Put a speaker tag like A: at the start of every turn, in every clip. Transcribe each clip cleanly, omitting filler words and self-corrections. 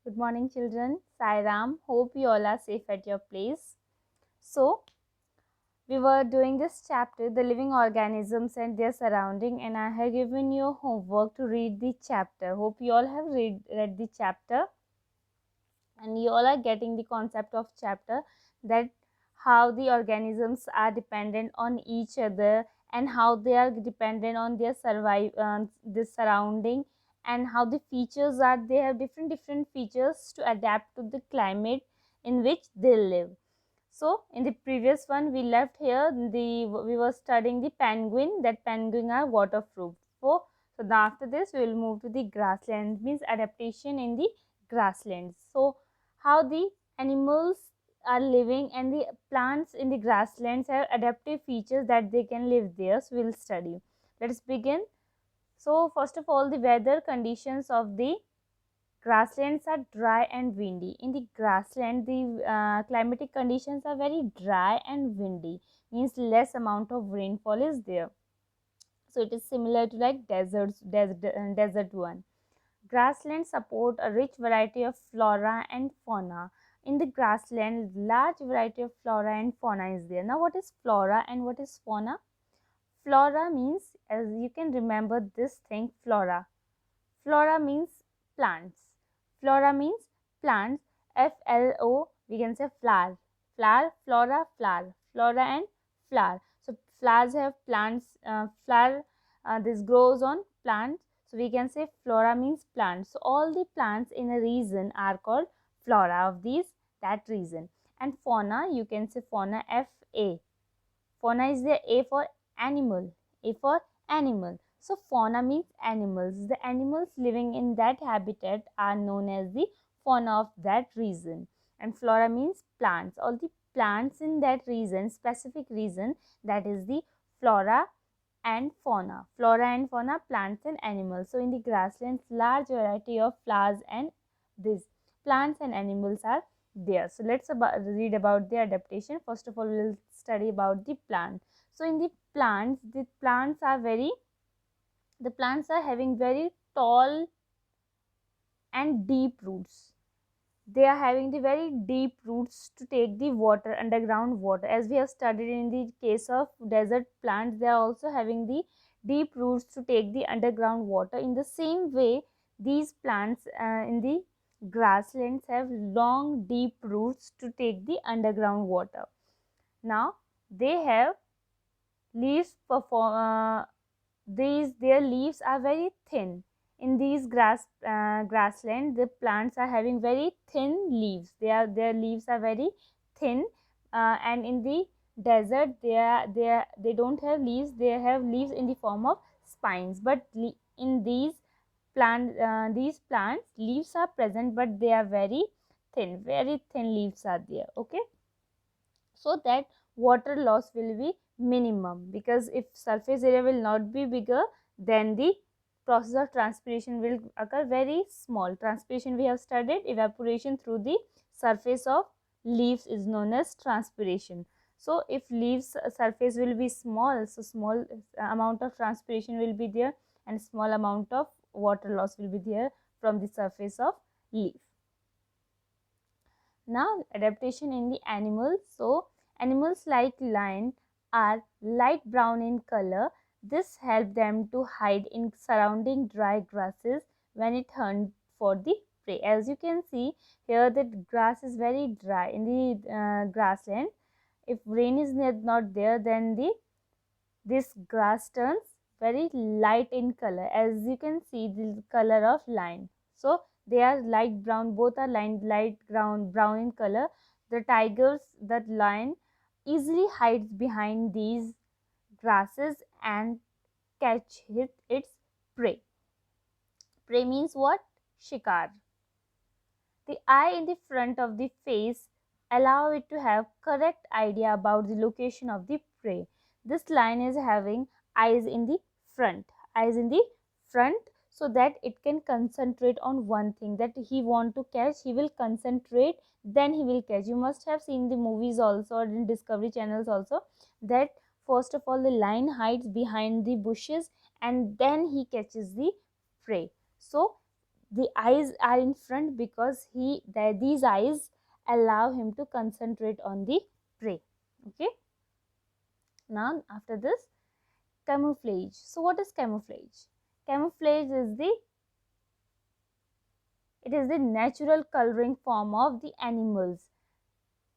A: Good morning, children. Sai Ram. Hope you all are safe at your place. So, we were doing this chapter, the living organisms and their surrounding, and I have given you homework to read the chapter. Hope you all have read the chapter, and you all are getting the concept of chapter, that how the organisms are dependent on each other and how they are dependent on their the surrounding, and how the features are, they have different features to adapt to the climate in which they live. So in the previous one we left here, we were studying the penguin, that penguin are waterproof. So after this we will move to the grassland, means adaptation in the grasslands. So how the animals are living and the plants in the grasslands have adaptive features that they can live there. So we'll study. Let's begin. So first of all, the weather conditions of the grasslands are dry and windy. In the grassland, the climatic conditions are very dry and windy, means less amount of rainfall is there. So it is similar to like desert one. Grasslands support a rich variety of flora and fauna. In the grassland, large variety of flora and fauna is there. Now, what is flora and what is fauna? Flora means, as you can remember this thing, flora. Flora means plants. Flora means plants. FLO, we can say flower. Flower, flora, flower. Flora and flower. So flowers have plants. Flower, this grows on plants. So we can say flora means plants. So all the plants in a region are called flora of that region. And fauna, you can say fauna, FA. Fauna is the A for animal. A for animal. So fauna means animals. The animals living in that habitat are known as the fauna of that region. And flora means plants. All the plants in that region, specific region, that is the flora and fauna. Flora and fauna, plants and animals. So in the grasslands, large variety of flowers and these plants and animals are there. So let's read about the adaptation. First of all, we'll study about the plant. So in the plants are having very tall and deep roots. They are having the very deep roots to take the water, underground water. As we have studied in the case of desert plants, they are also having the deep roots to take the underground water. In the same way, these plants in the grasslands have long deep roots to take the underground water. Now they have leaves their leaves are very thin. In these grassland, the plants are having very thin leaves. Their leaves are very thin, and in the desert they don't have leaves. They have leaves in the form of spines. But in these plants, leaves are present, but they are very thin. Very thin leaves are there. Okay, so that water loss will be minimum, because if surface area will not be bigger, then the process of transpiration will occur very small. Transpiration we have studied, evaporation through the surface of leaves is known as transpiration. So if leaves surface will be small, so small amount of transpiration will be there, and small amount of water loss will be there from the surface of leaf. Now adaptation in the animals. So animals like lion are light brown in color. This helps them to hide in surrounding dry grasses when it hunts for the prey. As you can see here, the grass is very dry in the grassland. If rain is not there, then this grass turns very light in color. As you can see, the color of lion. So they are light brown, both are light brown in color. That lion easily hides behind these grasses and catch its prey. Prey means what? Shikar. The eye in the front of the face allow it to have correct idea about the location of the prey. This lion is having eyes in the eyes in the front, so that it can concentrate on one thing that he want to catch. He will concentrate, then he will catch. You must have seen the movies also, or in Discovery channels also, that first of all the lion hides behind the bushes and then he catches the prey. So the eyes are in front because these eyes allow him to concentrate on the prey. Okay, now after this, camouflage. So what is camouflage? Camouflage is the natural coloring form of the animals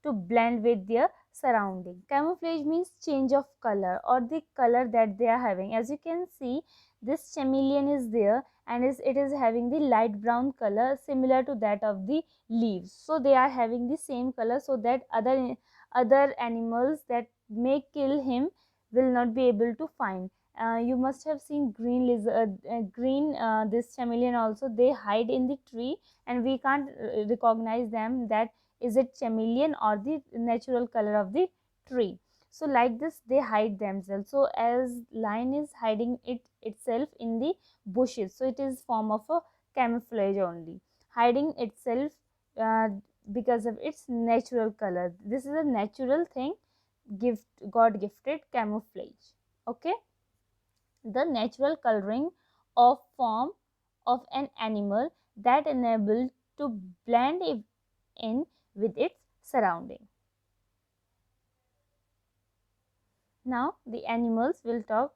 A: to blend with their surrounding. Camouflage means change of color or the color that they are having. As you can see, this chameleon is there and it is having the light brown color similar to that of the leaves. So they are having the same color so that other animals that may kill him will not be able to find. You must have seen green lizard, this chameleon also. They hide in the tree and we can't recognize them that is it chameleon or the natural color of the tree. So like this they hide themselves. So as lion is hiding itself in the bushes, so it is form of a camouflage only, hiding itself uh, because of its natural color. This is a natural thing, gift god gifted camouflage. Okay, the natural coloring of form of an animal that enable to blend in with its surrounding. Now the animals will talk.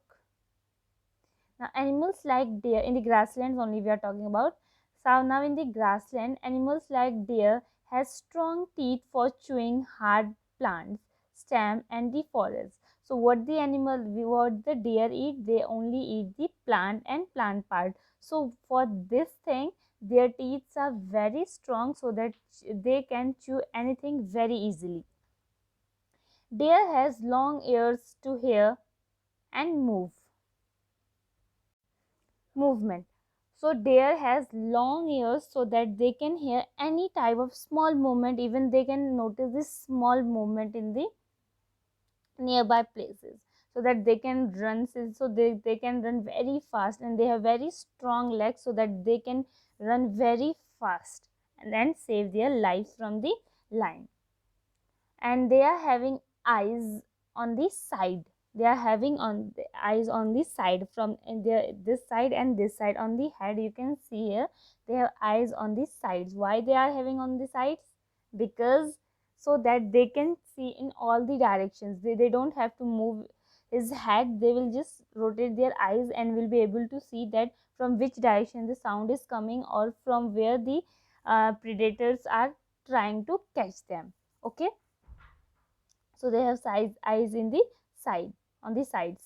A: Now animals like deer in the grasslands only we are talking about. So now in the grassland, animals like deer has strong teeth for chewing hard plants, stem and the forest. So what the deer eat, they only eat the plant and plant part. So for this thing, their teeth are very strong so that they can chew anything very easily. Deer has long ears to hear and movement. So deer has long ears so that they can hear any type of small movement, even they can notice this small movement in the nearby places, so that they can run, so they can run very fast, and they have very strong legs so that they can run very fast and then save their lives from the lion. And they are having eyes on the side. They are having on the eyes on the side from their this side and this side. On the head you can see here they have eyes on the sides. Why they are having on the sides? Because so that they can see in all the directions. They don't have to move his head, they will just rotate their eyes and will be able to see that from which direction the sound is coming or from where the predators are trying to catch them. Okay, so they have eyes in the side, on the sides.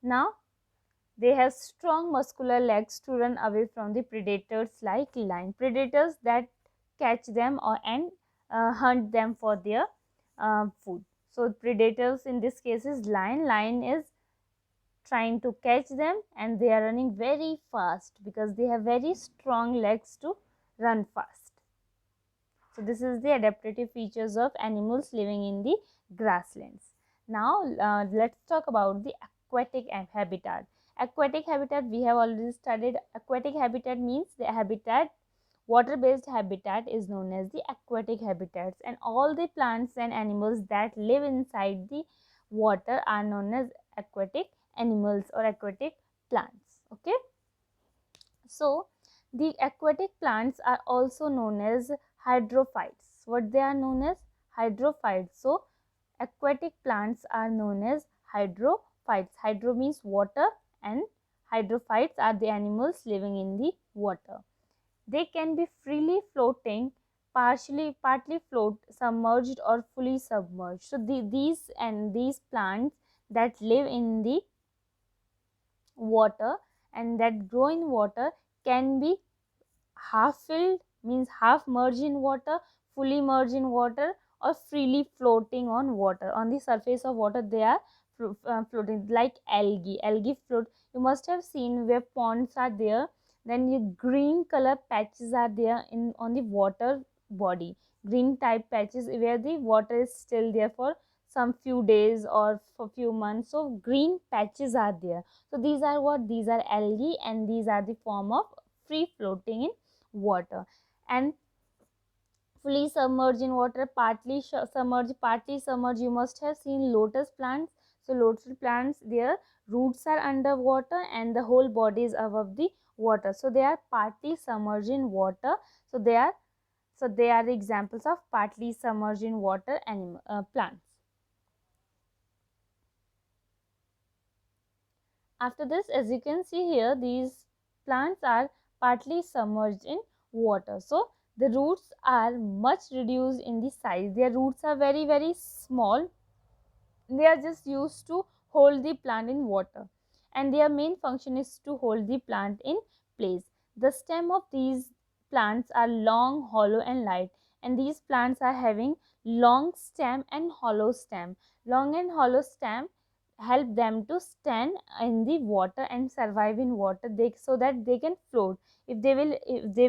A: Now they have strong muscular legs to run away from the predators like lion, predators that catch them or and hunt them for their food. So predators in this case is lion is trying to catch them and they are running very fast because they have very strong legs to run fast. So this is the adaptive features of animals living in the grasslands. Now let's talk about the aquatic habitat. Aquatic habitat we have already studied. Aquatic habitat means the habitat, water-based habitat is known as the aquatic habitats, and all the plants and animals that live inside the water are known as aquatic animals or aquatic plants. Okay, so the aquatic plants are also known as hydrophytes. What they are known as? Hydrophytes. So aquatic plants are known as hydrophytes. Hydro means water and hydrophytes are the animals living in the water. They can be freely floating, partly float, submerged or fully submerged. So these plants that live in the water and that grow in water can be half filled, means half merged in water, fully merged in water, or freely floating on water. On the surface of water they are floating like algae float. You must have seen where ponds are there, then the green color patches are there in on the water body, green type patches where the water is still there for some few days or for few months. So green patches are there. So these are what? These are algae and these are the form of free floating in water. And fully submerged in water, partly submerged, partly submerged, you must have seen lotus plants. So lotus plants, their roots are underwater and the whole body is above the water. So they are partly submerged in water. So they are the examples of partly submerged in water plants. After this, as you can see here, these plants are partly submerged in water. So the roots are much reduced in the size. Their roots are very, very small. They are just used to hold the plant in water, and their main function is to hold the plant in place. The stem of these plants are long, hollow and light, and these plants are having long stem and hollow stem. Long and hollow stem help them to stand in the water and survive in water, so that they can float. If they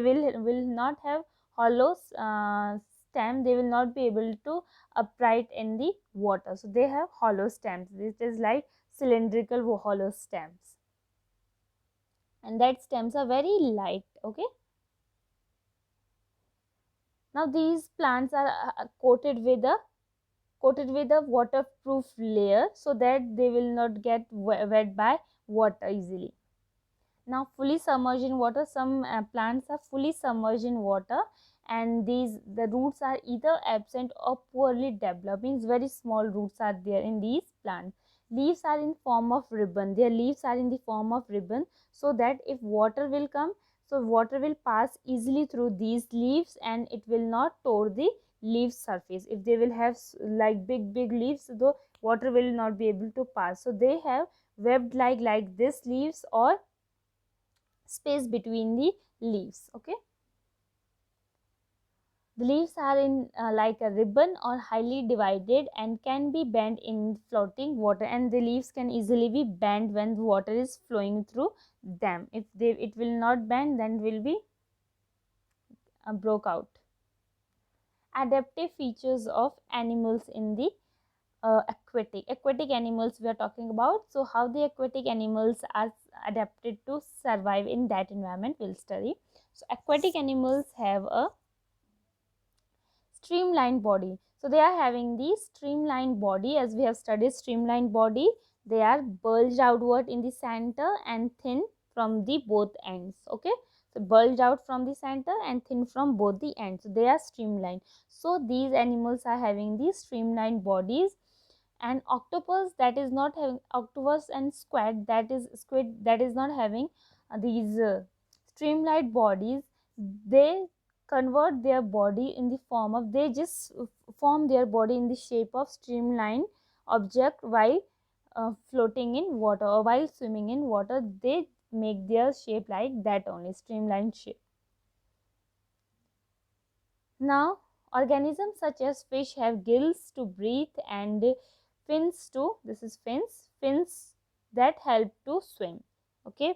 A: will not have hollow stem, they will not be able to upright in the water. So they have hollow stems. This is like cylindrical hollow stems, and that stems are very light. Okay, now these plants are coated with a waterproof layer, so that they will not get wet by water easily. Now fully submerged in water, some plants are fully submerged in water, and the roots are either absent or poorly developed, means very small roots are there in these plants. Leaves are in form of ribbon. Their leaves are in the form of ribbon, so that if water will come, so water will pass easily through these leaves, and it will not tore the leaf surface. If they will have like big leaves, the water will not be able to pass. So they have webbed like this leaves, or space between the leaves. Okay, the leaves are in like a ribbon or highly divided, and can be bent in floating water, and the leaves can easily be bent when the water is flowing through them. If it will not bend, then will be broke out. Adaptive features of animals in the aquatic animals we are talking about. So how the aquatic animals are adapted to survive in that environment, we'll study. So aquatic animals have a streamlined body. So they are having the streamlined body. As we have studied streamlined body, they are bulged outward in the center and thin from the both ends. Okay, so bulged out from the center and thin from both the ends. So they are streamlined. So these animals are having these streamlined bodies. And octopus, that is not having, octopus and squid that is not having these streamlined bodies. They convert their body in the form of, they just form their body in the shape of streamlined object while floating in water, or while swimming in water. They make their shape like that only, streamlined shape. Now organisms such as fish have gills to breathe, and fins to, this is fins that help to swim. Okay,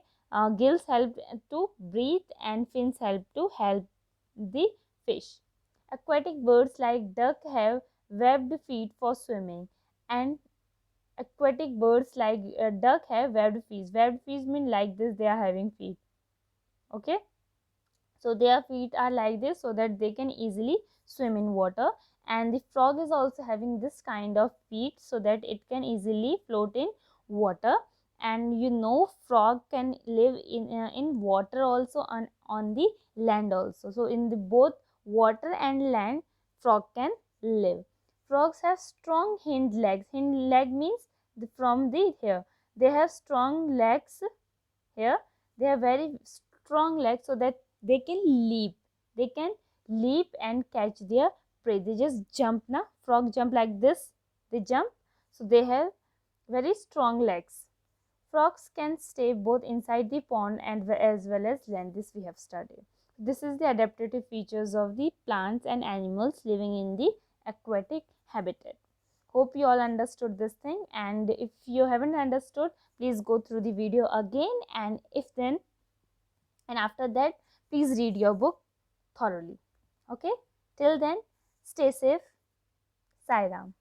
A: gills help to breathe, and fins help the fish. Aquatic birds like duck have webbed feet for swimming, and aquatic birds like duck have webbed feet. Webbed feet mean like this, they are having feet. Okay, so their feet are like this, so that they can easily swim in water. And the frog is also having this kind of feet, so that it can easily float in water. And you know, frog can live in water also, on the land also. So in the both water and land, frog can live. Frogs have strong hind legs. Hind leg means from the here, they have strong legs here. They have very strong legs, so that they can leap. They can leap and catch their prey. They just jump. Now frog jump like this, they jump. So they have very strong legs. Frogs can stay both inside the pond and as well as land. This we have studied. This is the adaptive features of the plants and animals living in the aquatic habitat. Hope you all understood this thing, and if you haven't understood, please go through the video again, and after that, please read your book thoroughly. Okay, till then, stay safe. Sai Ram.